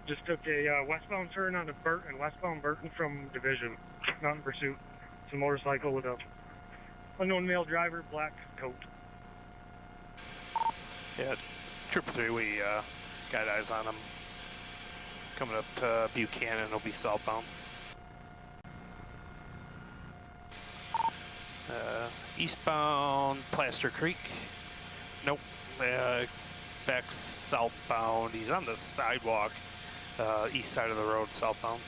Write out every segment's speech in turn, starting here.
Just took a westbound turn on westbound Burton from Division. Not in pursuit. It's a motorcycle with a unknown male driver, black coat. Yeah, 333, we got eyes on him. Coming up to Buchanan, he'll be southbound. Eastbound Plaster Creek. Nope. Back southbound. He's on the sidewalk, east side of the road, southbound.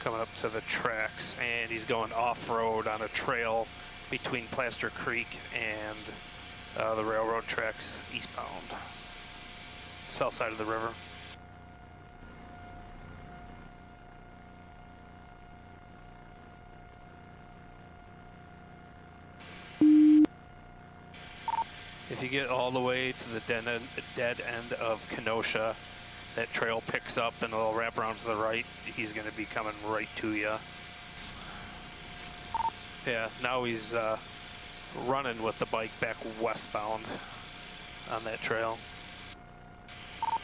Coming up to the tracks, and he's going off-road on a trail between Plaster Creek and the railroad tracks, eastbound. South side of the river. If you get all the way to the dead end of Kenosha, that trail picks up and it'll wrap around to the right. He's going to be coming right to you. Yeah, now he's running with the bike back westbound on that trail.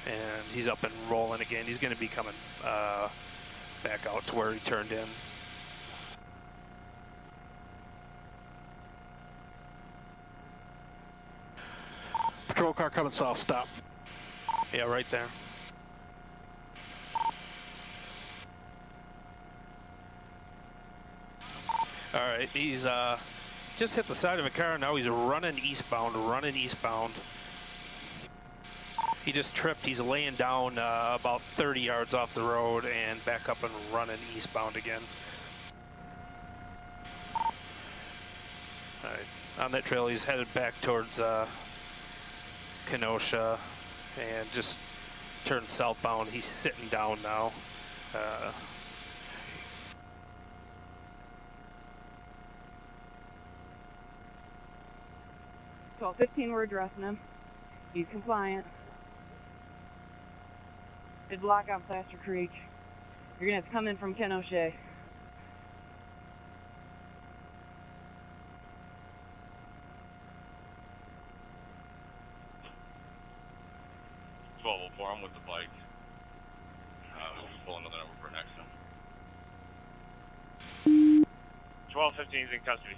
And he's up and rolling again. He's going to be coming back out to where he turned in. Patrol car coming south, stop. Yeah, right there. All right, he's just hit the side of a car. Now he's running eastbound. He just tripped. He's laying down about 30 yards off the road and back up and running eastbound again. All right, on that trail, he's headed back towards Kenosha and just turned southbound. He's sitting down now. 12:15, we're addressing him. He's compliant. Did block out Plaster Creek. You're gonna have to come in from Kenosha. I'm with the bike. Just pull another number for next time. 12:15 is in custody.